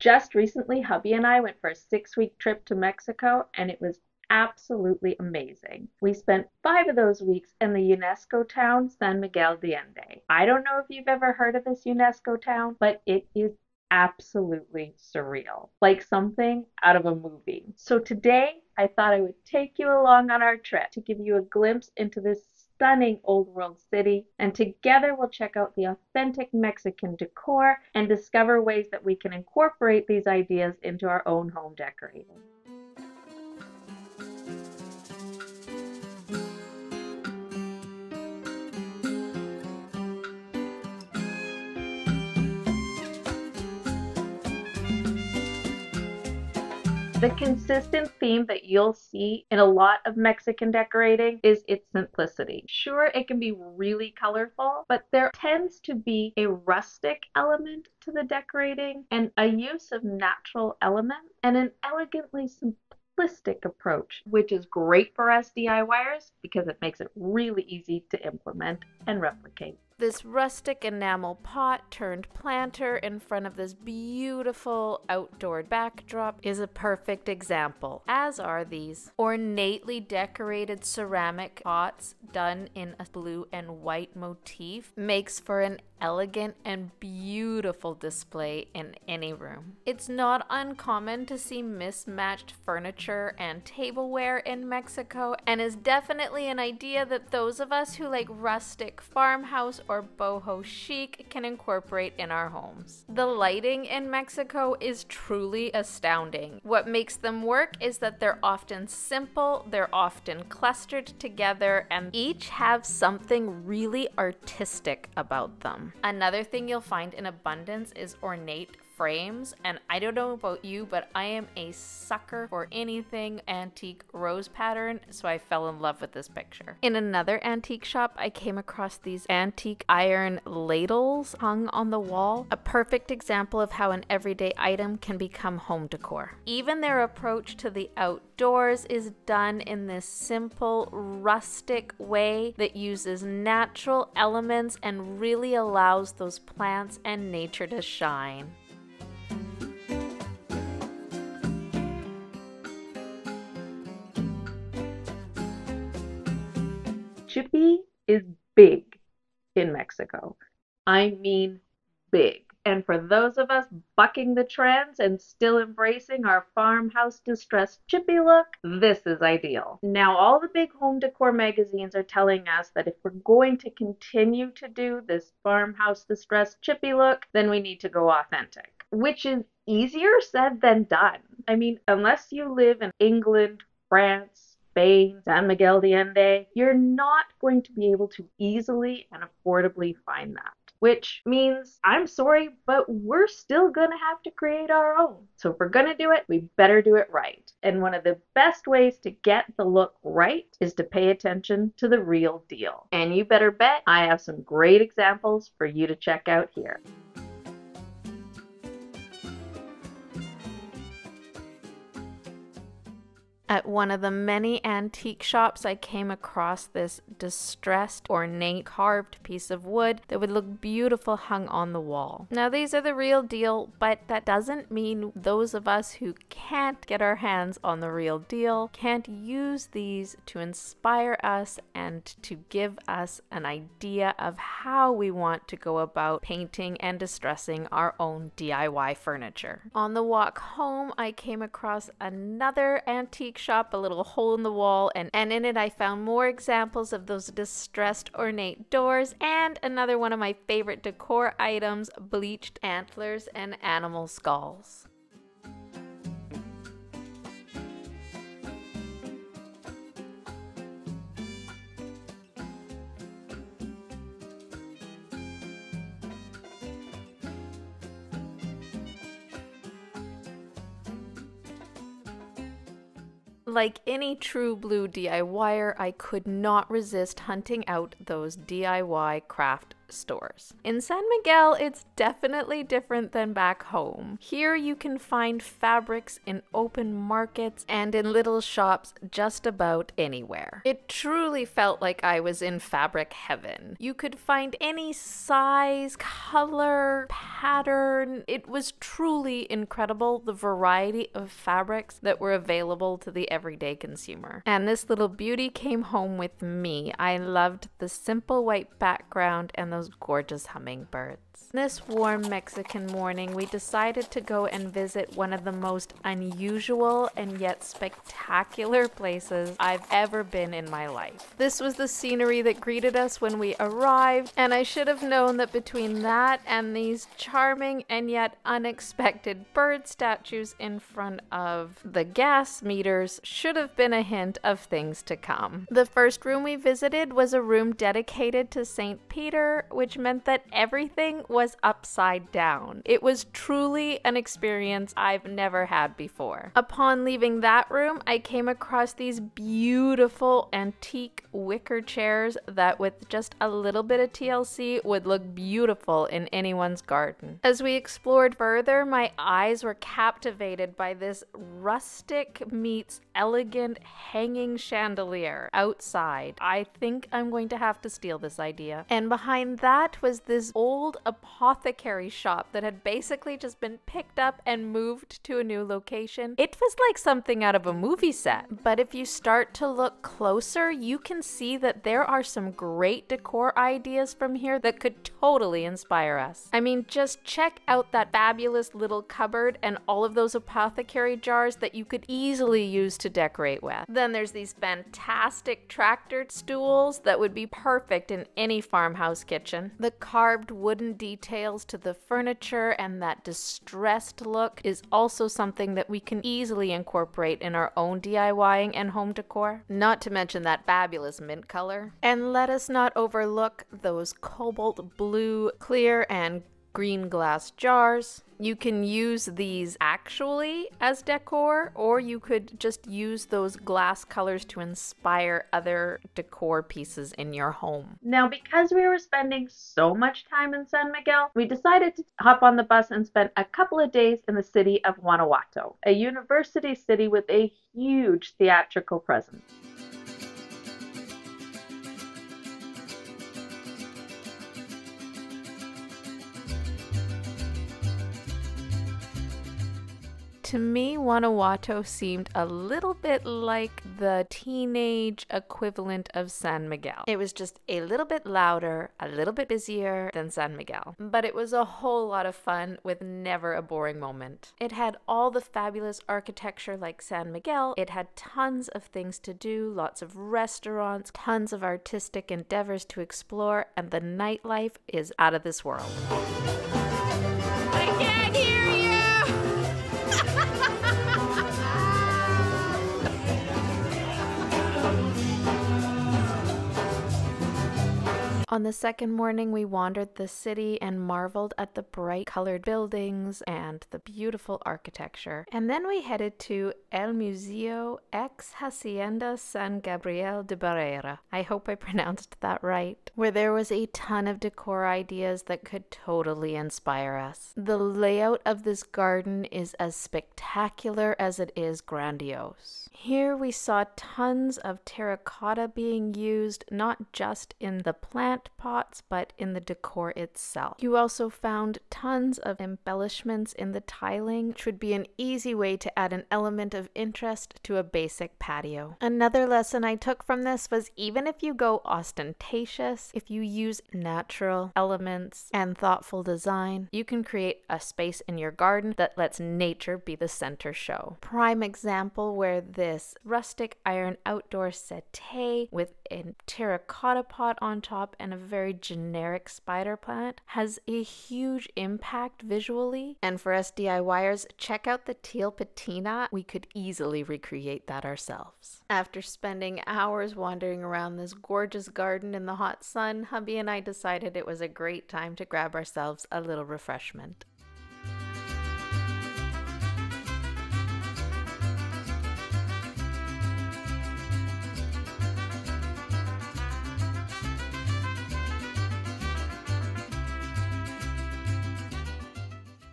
Just recently, hubby and I went for a 6-week trip to Mexico, and it was absolutely amazing. We spent 5 of those weeks in the UNESCO town San Miguel de Allende. I don't know if you've ever heard of this UNESCO town, but it is absolutely surreal, like something out of a movie. So today, I thought I would take you along on our trip to give you a glimpse into this stunning old world city, and together we'll check out the authentic Mexican decor and discover ways that we can incorporate these ideas into our own home decorating. The consistent theme that you'll see in a lot of Mexican decorating is its simplicity. Sure, it can be really colorful, but there tends to be a rustic element to the decorating and a use of natural elements and an elegantly simplistic approach, which is great for us DIYers because it makes it really easy to implement and replicate. This rustic enamel pot turned planter in front of this beautiful outdoor backdrop is a perfect example, as are these ornately decorated ceramic pots done in a blue and white motif. Makes for an elegant and beautiful display in any room. It's not uncommon to see mismatched furniture and tableware in Mexico, and is definitely an idea that those of us who like rustic farmhouse or boho chic can incorporate in our homes. The lighting in Mexico is truly astounding. What makes them work is that they're often simple, they're often clustered together, and each have something really artistic about them. Another thing you'll find in abundance is ornate frames, and I don't know about you, but I am a sucker for anything antique rose pattern, so I fell in love with this picture. In another antique shop, I came across these antique iron ladles hung on the wall, a perfect example of how an everyday item can become home decor. Even their approach to the outdoors is done in this simple, rustic way that uses natural elements and really allows those plants and nature to shine. Chippy is big in Mexico. I mean big. And for those of us bucking the trends and still embracing our farmhouse distressed chippy look, this is ideal. Now, all the big home decor magazines are telling us that if we're going to continue to do this farmhouse distressed chippy look, then we need to go authentic, which is easier said than done. I mean, unless you live in England, France, Spain, San Miguel de Allende, you're not going to be able to easily and affordably find that. Which means, I'm sorry, but we're still gonna have to create our own. So if we're gonna do it, we better do it right. And one of the best ways to get the look right is to pay attention to the real deal. And you better bet I have some great examples for you to check out here. At one of the many antique shops, I came across this distressed, ornate, carved piece of wood that would look beautiful hung on the wall. Now, these are the real deal, but that doesn't mean those of us who can't get our hands on the real deal can't use these to inspire us and to give us an idea of how we want to go about painting and distressing our own DIY furniture. On the walk home, I came across another antique shop, a little hole in the wall, and in it I found more examples of those distressed ornate doors and another one of my favorite decor items, bleached antlers and animal skulls. Like any true blue DIYer, I could not resist hunting out those DIY craft stores. In San Miguel, it's definitely different than back home. Here you can find fabrics in open markets and in little shops just about anywhere. It truly felt like I was in fabric heaven. You could find any size, color, pattern. It was truly incredible, the variety of fabrics that were available to the everyday consumer. And this little beauty came home with me. I loved the simple white background and those gorgeous hummingbirds. This warm Mexican morning, we decided to go and visit one of the most unusual and yet spectacular places I've ever been in my life. This was the scenery that greeted us when we arrived, and I should have known that between that and these charming and yet unexpected bird statues in front of the gas meters should have been a hint of things to come. The first room we visited was a room dedicated to St. Peter, which meant that everything was upside down. It was truly an experience I've never had before. Upon leaving that room, I came across these beautiful antique wicker chairs that with just a little bit of TLC would look beautiful in anyone's garden. As we explored further, my eyes were captivated by this rustic meets elegant hanging chandelier outside. I think I'm going to have to steal this idea. And behind that was this old apothecary shop that had basically just been picked up and moved to a new location. It was like something out of a movie set. But if you start to look closer, you can see that there are some great decor ideas from here that could totally inspire us. I mean, just check out that fabulous little cupboard and all of those apothecary jars that you could easily use to decorate with. Then there's these fantastic tractor stools that would be perfect in any farmhouse kitchen. The carved wooden details to the furniture and that distressed look is also something that we can easily incorporate in our own DIYing and home decor. Not to mention that fabulous mint color. And let us not overlook those cobalt blue, clear, and green glass jars. You can use these actually as decor, or you could just use those glass colors to inspire other decor pieces in your home. Now, because we were spending so much time in San Miguel, we decided to hop on the bus and spend a couple of days in the city of Guanajuato, a university city with a huge theatrical presence. To me, Guanajuato seemed a little bit like the teenage equivalent of San Miguel. It was just a little bit louder, a little bit busier than San Miguel. But it was a whole lot of fun with never a boring moment. It had all the fabulous architecture like San Miguel. It had tons of things to do, lots of restaurants, tons of artistic endeavors to explore, and the nightlife is out of this world. I can't hear you! On the second morning, we wandered the city and marveled at the bright colored buildings and the beautiful architecture. And then we headed to El Museo ex Hacienda San Gabriel de Barrera. I hope I pronounced that right. Where there was a ton of decor ideas that could totally inspire us. The layout of this garden is as spectacular as it is grandiose. Here we saw tons of terracotta being used, not just in the plant pots, but in the decor itself. You also found tons of embellishments in the tiling, which would be an easy way to add an element of interest to a basic patio. Another lesson I took from this was even if you go ostentatious, if you use natural elements and thoughtful design, you can create a space in your garden that lets nature be the center show. Prime example where this rustic iron outdoor settee with a terracotta pot on top and a very generic spider plant has a huge impact visually. And for us DIYers, check out the teal patina. We could easily recreate that ourselves. After spending hours wandering around this gorgeous garden in the hot sun, hubby and I decided it was a great time to grab ourselves a little refreshment.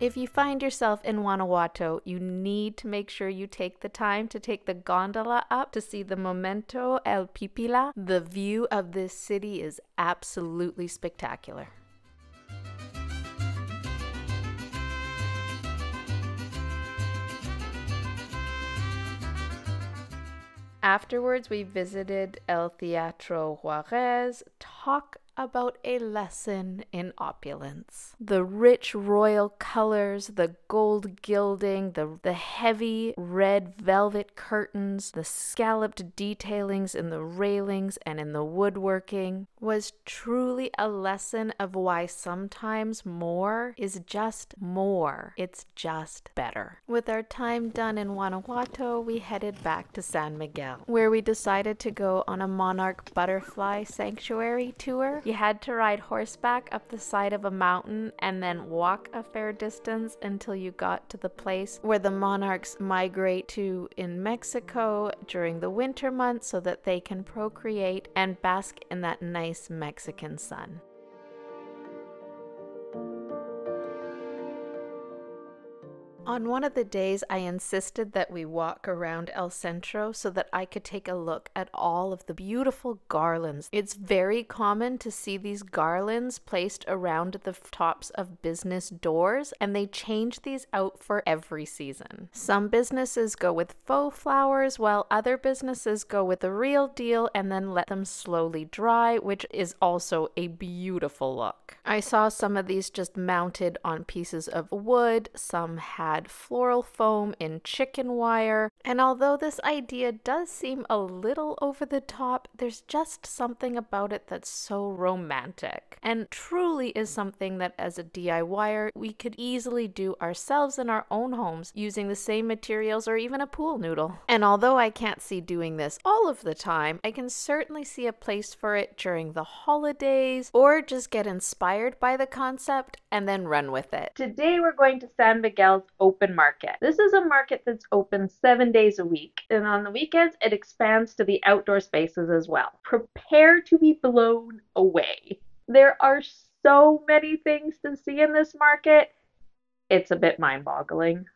If you find yourself in Guanajuato, you need to make sure you take the time to take the gondola up to see the Monumento El Pipila. The view of this city is absolutely spectacular. Afterwards, we visited El Teatro Juarez. Talk about a lesson in opulence. The rich royal colors, the gold gilding, the heavy red velvet curtains, the scalloped detailings in the railings and in the woodworking was truly a lesson of why sometimes more is just more. It's just better. With our time done in Guanajuato, we headed back to San Miguel, where we decided to go on a monarch butterfly sanctuary tour. You had to ride horseback up the side of a mountain and then walk a fair distance until you got to the place where the monarchs migrate to in Mexico during the winter months so that they can procreate and bask in that nice Mexican sun. On one of the days, I insisted that we walk around El Centro so that I could take a look at all of the beautiful garlands. It's very common to see these garlands placed around the tops of business doors, and they change these out for every season. Some businesses go with faux flowers, while other businesses go with the real deal and then let them slowly dry, which is also a beautiful look. I saw some of these just mounted on pieces of wood, some had floral foam in chicken wire, and although this idea does seem a little over the top, there's just something about it that's so romantic and truly is something that as a DIYer we could easily do ourselves in our own homes using the same materials or even a pool noodle. And although I can't see doing this all of the time, I can certainly see a place for it during the holidays or just get inspired by the concept and then run with it. Today we're going to San Miguel's open market. This is a market that's open 7 days a week, and on the weekends it expands to the outdoor spaces as well. Prepare to be blown away. There are so many things to see in this market. It's a bit mind-boggling.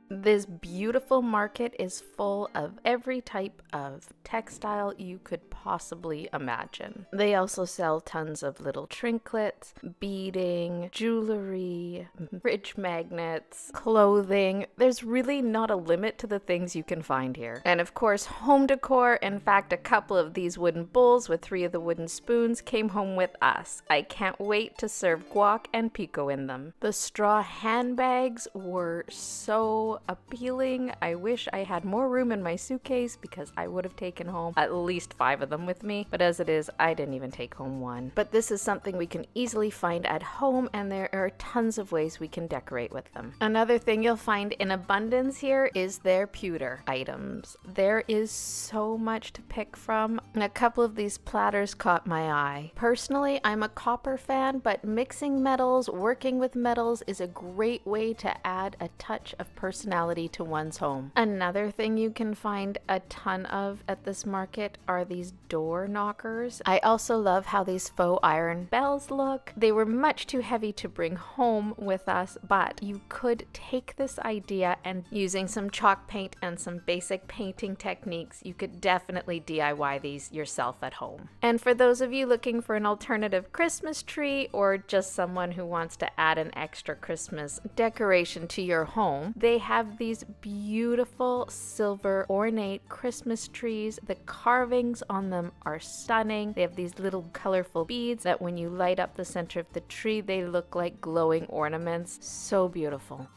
This beautiful market is full of every type of textile you could possibly imagine. They also sell tons of little trinkets, beading, jewelry, fridge magnets, clothing. There's really not a limit to the things you can find here. And of course, home decor. In fact, a couple of these wooden bowls with 3 of the wooden spoons came home with us. I can't wait to serve guac and pico in them. The straw handbags were so appealing. I wish I had more room in my suitcase because I would have taken home at least 5 of them with me, but as it is, I didn't even take home 1. But this is something we can easily find at home, and there are tons of ways we can decorate with them. Another thing you'll find in abundance here is their pewter items. There is so much to pick from. A couple of these platters caught my eye. Personally, I'm a copper fan, but mixing metals, working with metals is a great way to add a touch of personality to one's home. Another thing you can find a ton of at this market are these door knockers. I also love how these faux iron bells look. They were much too heavy to bring home with us, but you could take this idea and using some chalk paint and some basic painting techniques, you could definitely DIY these yourself at home. And for those of you looking for an alternative Christmas tree or just someone who wants to add an extra Christmas decoration to your home, they have these beautiful silver ornate Christmas trees. The carvings on them are stunning. They have these little colorful beads that when you light up the center of the tree, they look like glowing ornaments. So beautiful.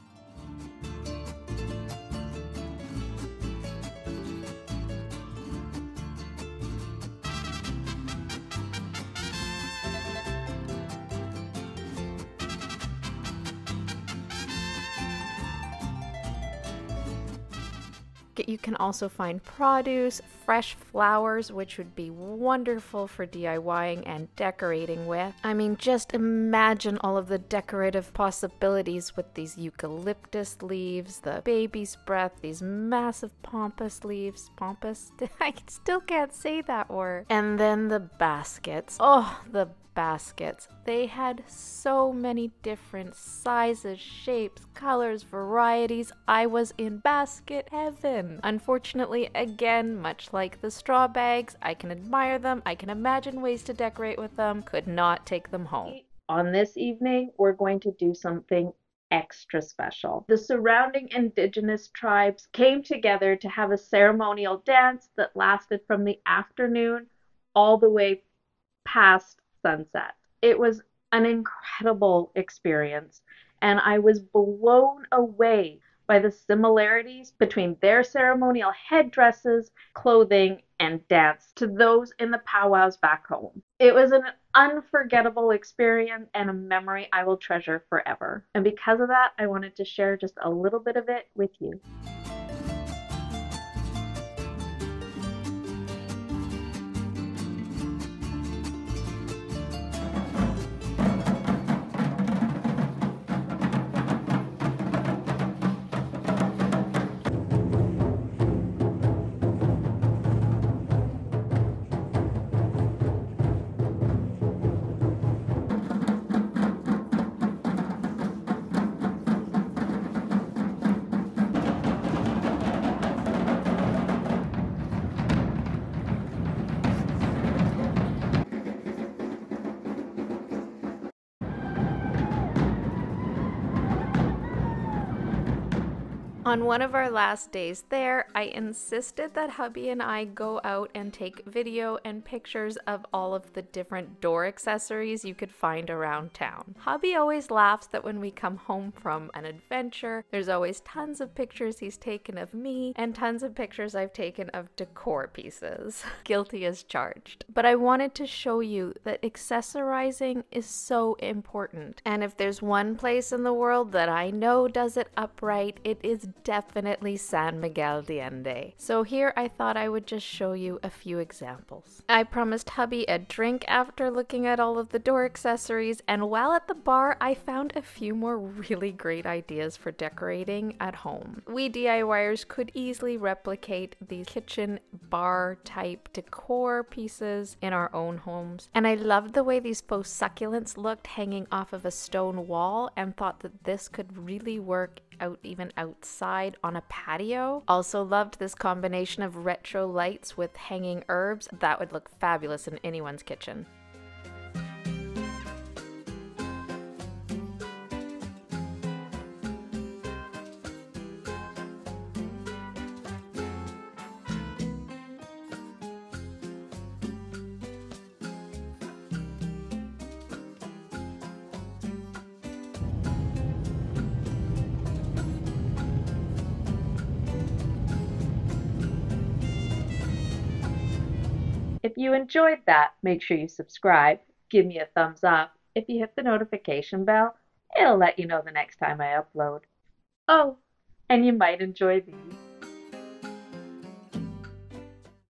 You can also find produce, fresh flowers, which would be wonderful for DIYing and decorating with. I mean, just imagine all of the decorative possibilities with these eucalyptus leaves, the baby's breath, these massive pampas leaves. Pampas? I still can't say that word. And then the baskets. Oh, the baskets. They had so many different sizes, shapes, colors, varieties. I was in basket heaven. Unfortunately, again, much like the straw bags, I can admire them, I can imagine ways to decorate with them, could not take them home. On this evening, we're going to do something extra special. The surrounding indigenous tribes came together to have a ceremonial dance that lasted from the afternoon all the way past sunset. It was an incredible experience, and I was blown away by the similarities between their ceremonial headdresses, clothing, and dance to those in the powwows back home. It was an unforgettable experience and a memory I will treasure forever. And because of that, I wanted to share just a little bit of it with you. On one of our last days there, I insisted that hubby and I go out and take video and pictures of all of the different door accessories you could find around town. Hubby always laughs that when we come home from an adventure, there's always tons of pictures he's taken of me and tons of pictures I've taken of decor pieces. Guilty as charged. But I wanted to show you that accessorizing is so important. And if there's one place in the world that I know does it upright, it is definitely San Miguel De Allende. So here I thought I would just show you a few examples. I promised hubby a drink after looking at all of the door accessories, and while at the bar I found a few more really great ideas for decorating at home. We DIYers could easily replicate these kitchen bar type decor pieces in our own homes, and I loved the way these faux succulents looked hanging off of a stone wall and thought that this could really work out even outside on a patio. Also loved this combination of retro lights with hanging herbs. That would look fabulous in anyone's kitchen. If you enjoyed that, make sure you subscribe, give me a thumbs up. If you hit the notification bell, it'll let you know the next time I upload. Oh, and you might enjoy these.